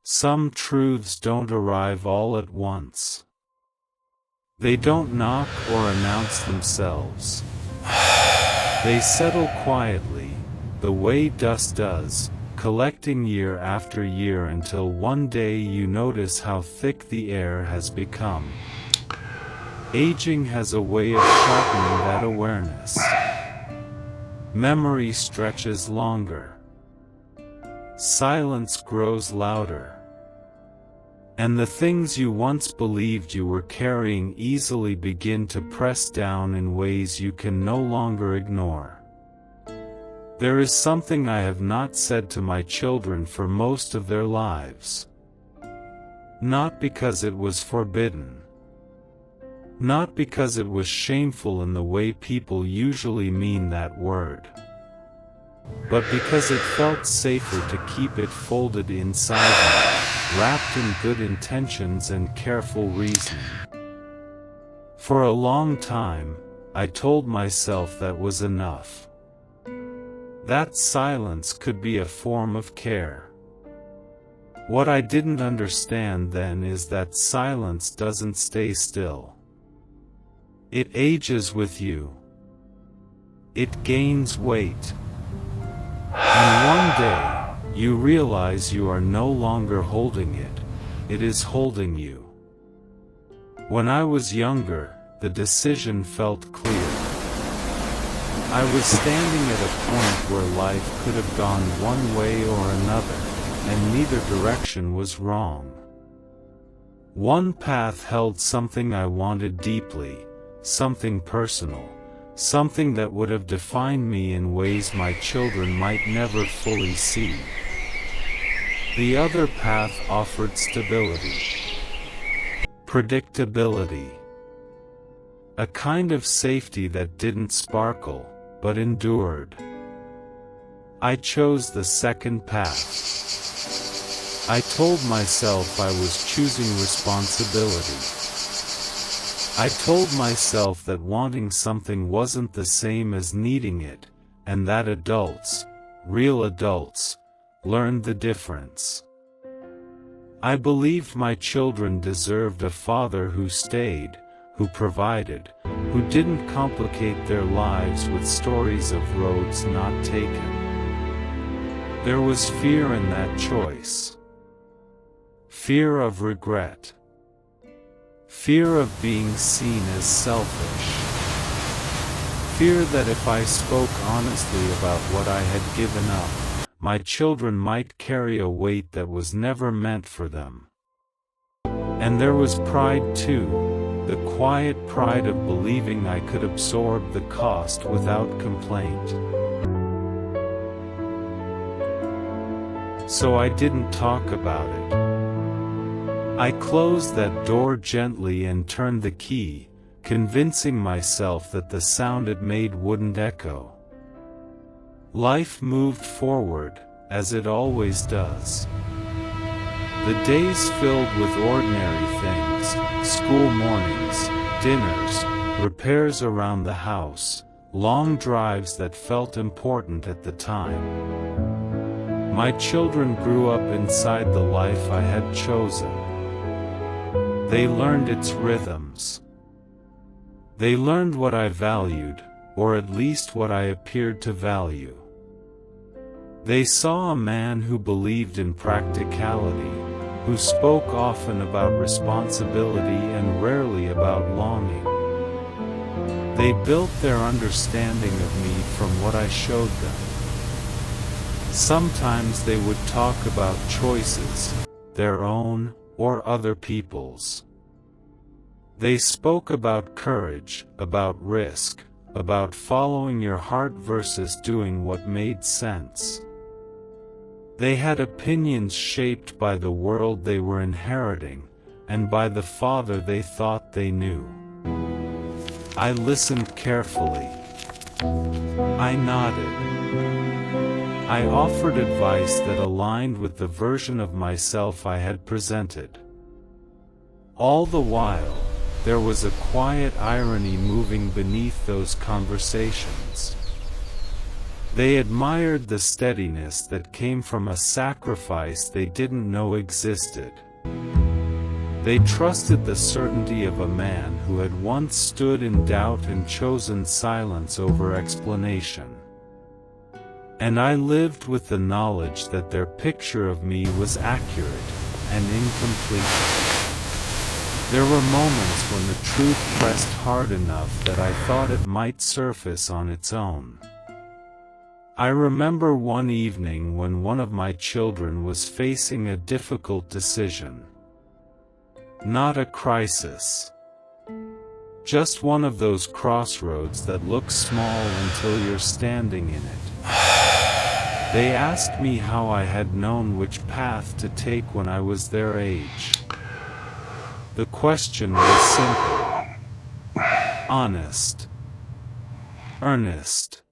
Some truths don't arrive all at once. They don't knock or announce themselves. They settle quietly, the way dust does, collecting year after year until one day you notice how thick the air has become. Aging has a way of sharpening that awareness. Memory stretches longer. Silence grows louder. And the things you once believed you were carrying easily begin to press down in ways you can no longer ignore. There is something I have not said to my children for most of their lives. Not because it was forbidden. Not because it was shameful in the way people usually mean that word. But because it felt safer to keep it folded inside me, wrapped in good intentions and careful reasoning. For a long time, I told myself that was enough. That silence could be a form of care. What I didn't understand then is that silence doesn't stay still. It ages with you. It gains weight. And one day, you realize you are no longer holding it, it is holding you. When I was younger, the decision felt clear. I was standing at a point where life could have gone one way or another, and neither direction was wrong. One path held something I wanted deeply, something personal. Something that would have defined me in ways my children might never fully see. The other path offered stability, predictability, a kind of safety that didn't sparkle, but endured. I chose the second path. I told myself I was choosing responsibility. I told myself that wanting something wasn't the same as needing it, and that adults, real adults, learned the difference. I believed my children deserved a father who stayed, who provided, who didn't complicate their lives with stories of roads not taken. There was fear in that choice. Fear of regret. Fear of being seen as selfish. Fear that if I spoke honestly about what I had given up, my children might carry a weight that was never meant for them. And there was pride too, the quiet pride of believing I could absorb the cost without complaint. So I didn't talk about it. I closed that door gently and turned the key, convincing myself that the sound it made wouldn't echo. Life moved forward, as it always does. The days filled with ordinary things, school mornings, dinners, repairs around the house, long drives that felt important at the time. My children grew up inside the life I had chosen. They learned its rhythms. They learned what I valued, or at least what I appeared to value. They saw a man who believed in practicality, who spoke often about responsibility and rarely about longing. They built their understanding of me from what I showed them. Sometimes they would talk about choices, their own, or other people's. They spoke about courage, about risk, about following your heart versus doing what made sense. They had opinions shaped by the world they were inheriting, and by the father they thought they knew. I listened carefully. I nodded. I offered advice that aligned with the version of myself I had presented. All the while, there was a quiet irony moving beneath those conversations. They admired the steadiness that came from a sacrifice they didn't know existed. They trusted the certainty of a man who had once stood in doubt and chosen silence over explanation. And I lived with the knowledge that their picture of me was accurate and incomplete. There were moments when the truth pressed hard enough that I thought it might surface on its own. I remember one evening when one of my children was facing a difficult decision. Not a crisis. Just one of those crossroads that look small until you're standing in it. They asked me how I had known which path to take when I was their age. The question was simple, honest, earnest.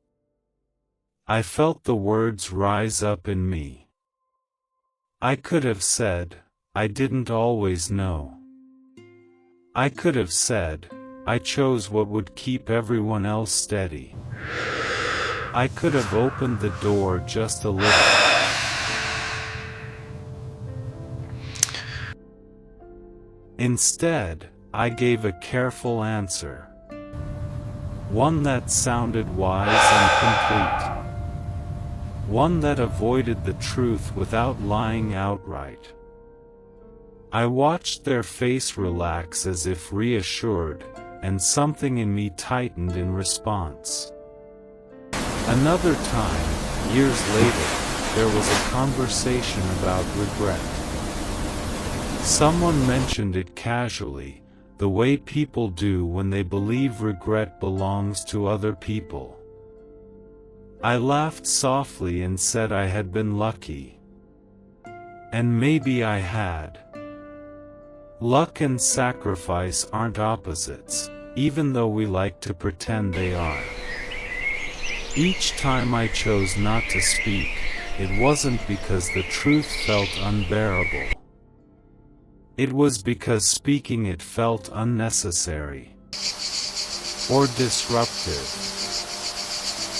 I felt the words rise up in me. I could have said, I didn't always know. I could have said, I chose what would keep everyone else steady. I could have opened the door just a little. Instead, I gave a careful answer. One that sounded wise and complete. One that avoided the truth without lying outright. I watched their face relax as if reassured, and something in me tightened in response. Another time, years later, there was a conversation about regret. Someone mentioned it casually, the way people do when they believe regret belongs to other people. I laughed softly and said I had been lucky. And maybe I had. Luck and sacrifice aren't opposites, even though we like to pretend they are. Each time I chose not to speak, it wasn't because the truth felt unbearable. It was because speaking it felt unnecessary, or disruptive,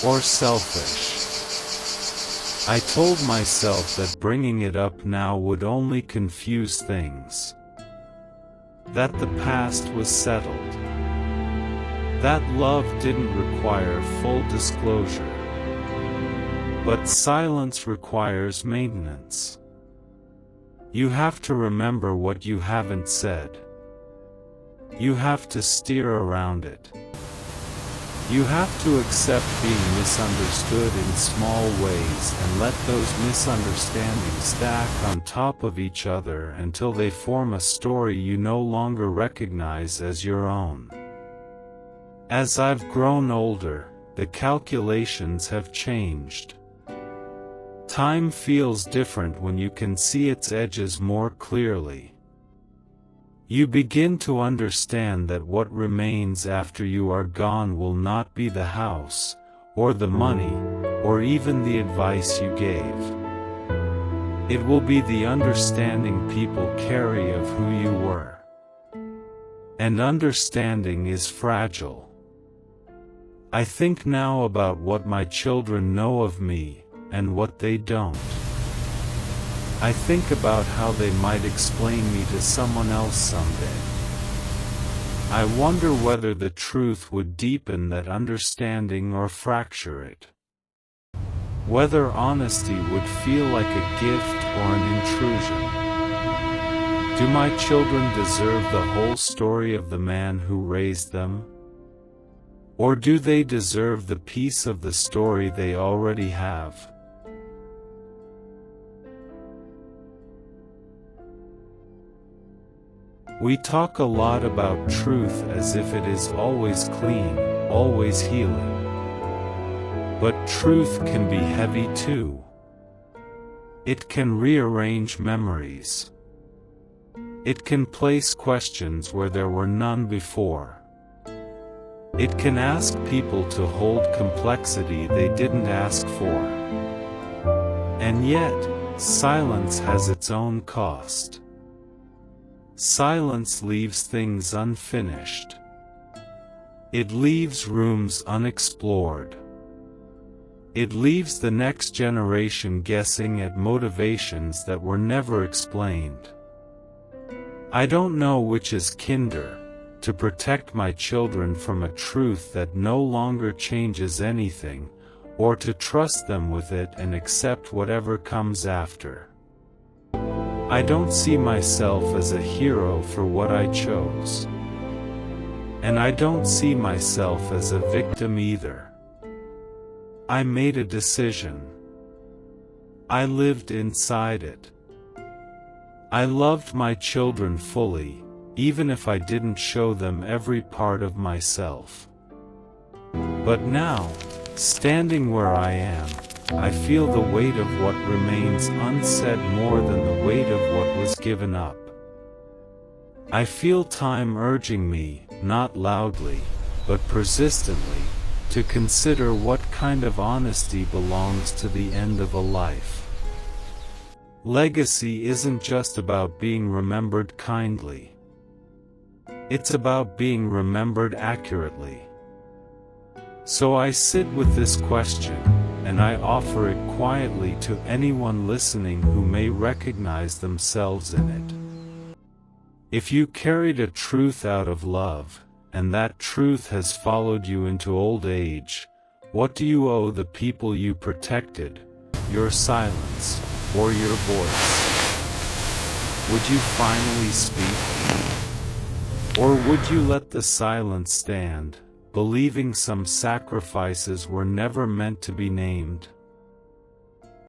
or selfish. I told myself that bringing it up now would only confuse things. That the past was settled. That love didn't require full disclosure. But silence requires maintenance. You have to remember what you haven't said. You have to steer around it. You have to accept being misunderstood in small ways and let those misunderstandings stack on top of each other until they form a story you no longer recognize as your own. As I've grown older, the calculations have changed. Time feels different when you can see its edges more clearly. You begin to understand that what remains after you are gone will not be the house, or the money, or even the advice you gave. It will be the understanding people carry of who you were. And understanding is fragile. I think now about what my children know of me, and what they don't. I think about how they might explain me to someone else someday. I wonder whether the truth would deepen that understanding or fracture it. Whether honesty would feel like a gift or an intrusion. Do my children deserve the whole story of the man who raised them? Or do they deserve the piece of the story they already have? We talk a lot about truth as if it is always clean, always healing. But truth can be heavy too. It can rearrange memories. It can place questions where there were none before. It can ask people to hold complexity they didn't ask for. And yet, silence has its own cost. Silence leaves things unfinished. It leaves rooms unexplored. It leaves the next generation guessing at motivations that were never explained. I don't know which is kinder, to protect my children from a truth that no longer changes anything, or to trust them with it and accept whatever comes after. I don't see myself as a hero for what I chose. And I don't see myself as a victim either. I made a decision. I lived inside it. I loved my children fully, even if I didn't show them every part of myself. But now, standing where I am, I feel the weight of what remains unsaid more than the weight of what was given up. I feel time urging me, not loudly, but persistently, to consider what kind of honesty belongs to the end of a life. Legacy isn't just about being remembered kindly. It's about being remembered accurately. So I sit with this question, and I offer it quietly to anyone listening who may recognize themselves in it. If you carried a truth out of love, and that truth has followed you into old age, what do you owe the people you protected, your silence, or your voice? Would you finally speak? Or would you let the silence stand, believing some sacrifices were never meant to be named?